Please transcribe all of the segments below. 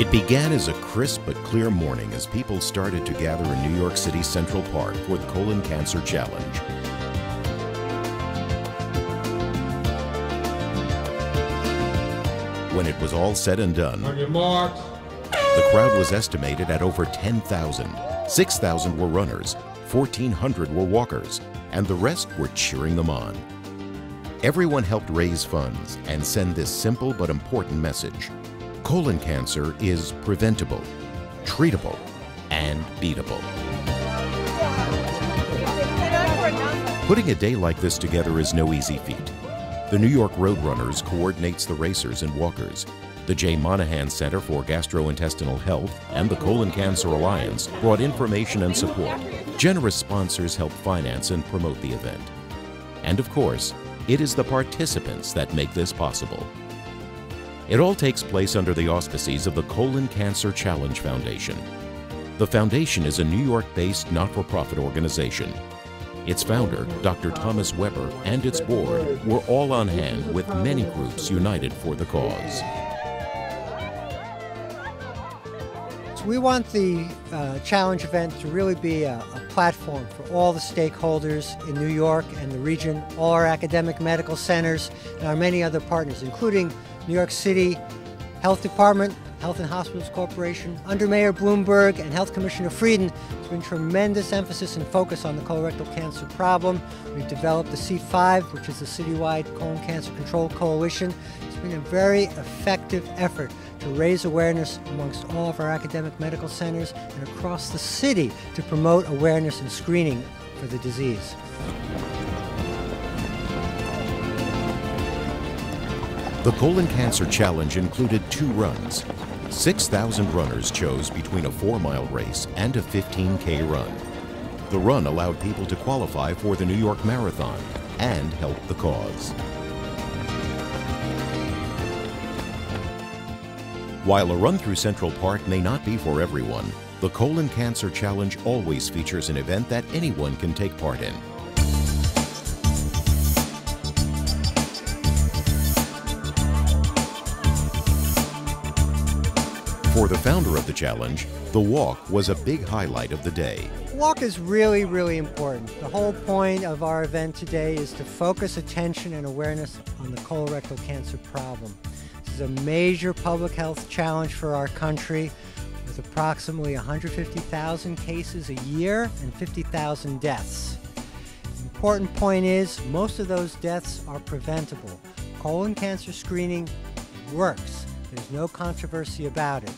It began as a crisp but clear morning as people started to gather in New York City's Central Park for the Colon Cancer Challenge. When it was all said and done, on your marks, the crowd was estimated at over 10,000. 6,000 were runners, 1,400 were walkers, and the rest were cheering them on. Everyone helped raise funds and send this simple but important message. Colon cancer is preventable, treatable, and beatable. Putting a day like this together is no easy feat. The New York Roadrunners coordinates the racers and walkers. The J. Monahan Center for Gastrointestinal Health and the Colon Cancer Alliance brought information and support. Generous sponsors help finance and promote the event. And of course, it is the participants that make this possible. It all takes place under the auspices of the Colon Cancer Challenge Foundation. The foundation is a New York-based not-for-profit organization. Its founder, Dr. Thomas Weber, and its board were all on hand with many groups united for the cause. So we want the challenge event to really be a platform for all the stakeholders in New York and the region, all our academic medical centers, and our many other partners, including New York City Health Department, Health and Hospitals Corporation. Under Mayor Bloomberg and Health Commissioner Frieden, there's been tremendous emphasis and focus on the colorectal cancer problem. We've developed the C5, which is the citywide colon cancer control coalition. It's been a very effective effort to raise awareness amongst all of our academic medical centers and across the city to promote awareness and screening for the disease. The Colon Cancer Challenge included 2 runs. 6,000 runners chose between a 4-mile race and a 15K run. The run allowed people to qualify for the New York Marathon and help the cause. While a run through Central Park may not be for everyone, the Colon Cancer Challenge always features an event that anyone can take part in. For the founder of the challenge, the walk was a big highlight of the day. Walk is really, really important. The whole point of our event today is to focus attention and awareness on the colorectal cancer problem. This is a major public health challenge for our country, with approximately 150,000 cases a year and 50,000 deaths. The important point is most of those deaths are preventable. Colon cancer screening works. There's no controversy about it.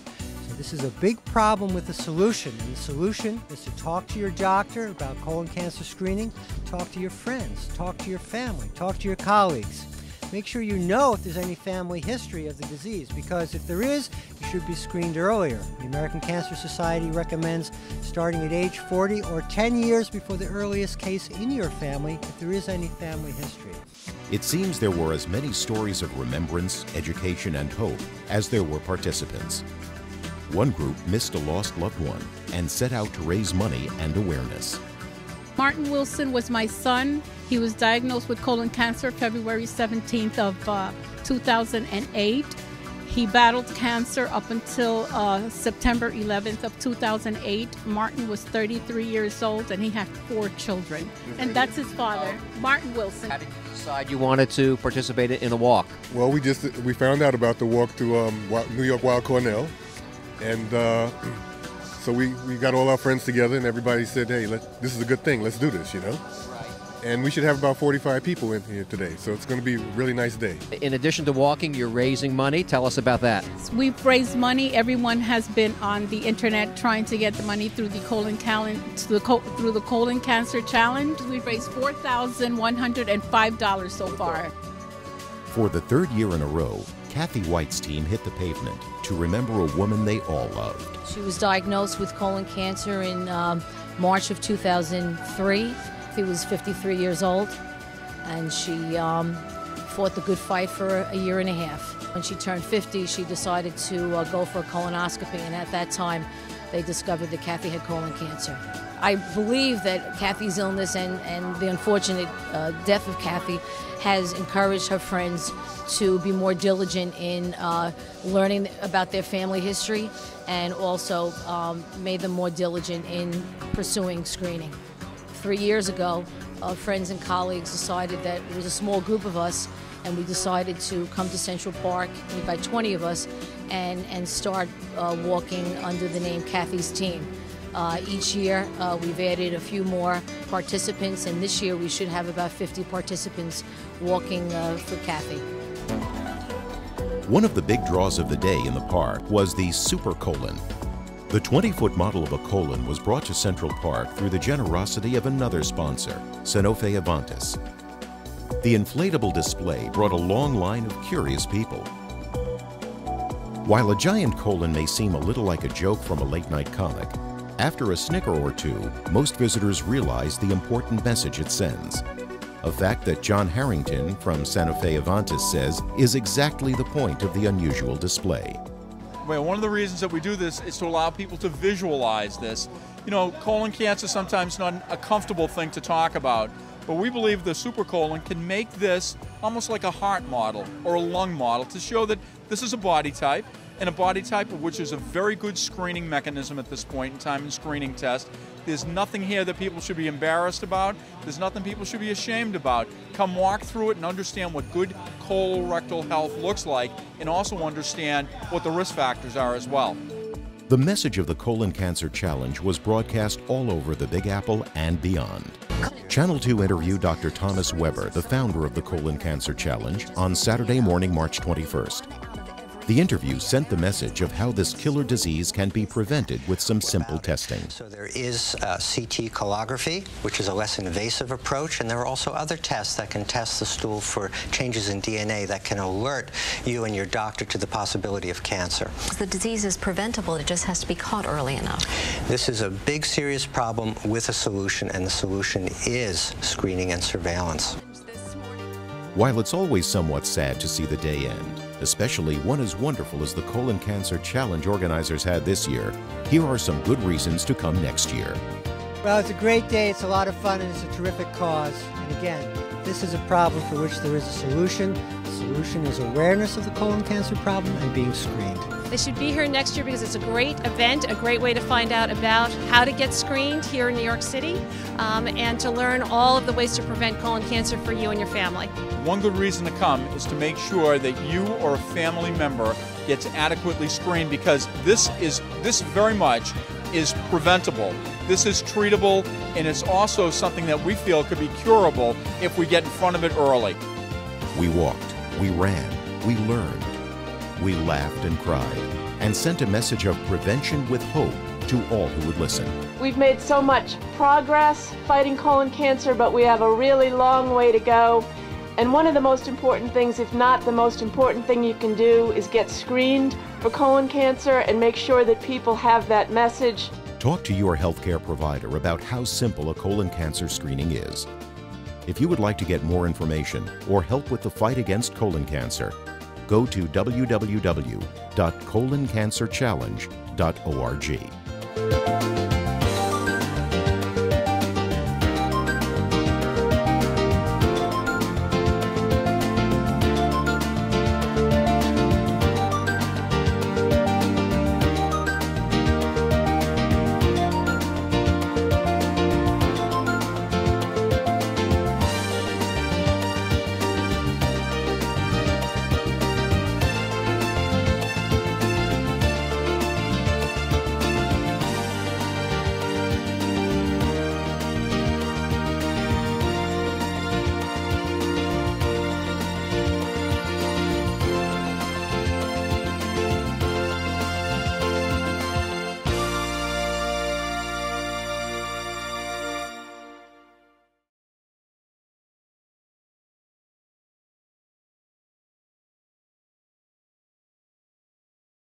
So this is a big problem with a solution, and the solution is to talk to your doctor about colon cancer screening, talk to your friends, talk to your family, talk to your colleagues. Make sure you know if there's any family history of the disease, because if there is, you should be screened earlier. The American Cancer Society recommends starting at age 40 or 10 years before the earliest case in your family if there is any family history. It seems there were as many stories of remembrance, education, and hope as there were participants. One group missed a lost loved one and set out to raise money and awareness. Martin Wilson was my son. He was diagnosed with colon cancer February 17th of 2008. He battled cancer up until September 11th of 2008. Martin was 33 years old and he had 4 children. And that's his father, Martin Wilson. How did you decide you wanted to participate in the walk? Well, we found out about the walk to New York Weill Cornell, and so we got all our friends together, and everybody said, "Hey, this is a good thing. Let's do this," you know. And we should have about 45 people in here today, so it's going to be a really nice day. In addition to walking, you're raising money. Tell us about that. We've raised money. Everyone has been on the internet trying to get the money through the Colon Cancer Challenge. We've raised $4,105 so far. For the 3rd year in a row, Kathy White's team hit the pavement to remember a woman they all loved. She was diagnosed with colon cancer in March of 2003. He was 53 years old, and she fought the good fight for a year and a half. When she turned 50, she decided to go for a colonoscopy, and at that time, they discovered that Kathy had colon cancer. I believe that Kathy's illness and the unfortunate death of Kathy has encouraged her friends to be more diligent in learning about their family history, and also made them more diligent in pursuing screening. 3 years ago, friends and colleagues decided that it was a small group of us, and we decided to come to Central Park, about 20 of us, and start walking under the name Kathy's Team. Each year we've added a few more participants, and this year we should have about 50 participants walking for Kathy. One of the big draws of the day in the park was the Super Colon. The 20-foot model of a colon was brought to Central Park through the generosity of another sponsor, Sanofi Aventis. The inflatable display brought a long line of curious people. While a giant colon may seem a little like a joke from a late-night comic, after a snicker or two, most visitors realize the important message it sends. A fact that John Harrington from Sanofi Aventis says is exactly the point of the unusual display. Well, one of the reasons that we do this is to allow people to visualize this. You know, colon cancer is sometimes not a comfortable thing to talk about, but we believe the supercolon can make this almost like a heart model or a lung model to show that this is a body type, and a body type of which is a very good screening mechanism at this point in time in screening test. There's nothing here that people should be embarrassed about. There's nothing people should be ashamed about. Come walk through it and understand what good colorectal health looks like, and also understand what the risk factors are as well. The message of the Colon Cancer Challenge was broadcast all over the Big Apple and beyond. Channel 2 interviewed Dr. Thomas Weber, the founder of the Colon Cancer Challenge, on Saturday morning, March 21st. The interview sent the message of how this killer disease can be prevented with some simple testing. So there is CT colography, which is a less invasive approach, and there are also other tests that can test the stool for changes in DNA that can alert you and your doctor to the possibility of cancer. The disease is preventable, it just has to be caught early enough. This is a big, serious problem with a solution, and the solution is screening and surveillance. While it's always somewhat sad to see the day end, especially one as wonderful as the Colon Cancer Challenge organizers had this year, here are some good reasons to come next year. Well, it's a great day, it's a lot of fun, and it's a terrific cause. And again, this is a problem for which there is a solution. The solution is awareness of the colon cancer problem and being screened. They should be here next year because it's a great event, a great way to find out about how to get screened here in New York City, and to learn all of the ways to prevent colon cancer for you and your family. One good reason to come is to make sure that you or a family member gets adequately screened, because this very much is preventable. This is treatable, and it's also something that we feel could be curable if we get in front of it early. We walked, we ran, we learned, we laughed and cried, and sent a message of prevention with hope to all who would listen. We've made so much progress fighting colon cancer, but we have a really long way to go. And one of the most important things, if not the most important thing you can do, is get screened for colon cancer and make sure that people have that message. Talk to your healthcare provider about how simple a colon cancer screening is. If you would like to get more information or help with the fight against colon cancer, go to www.coloncancerchallenge.org.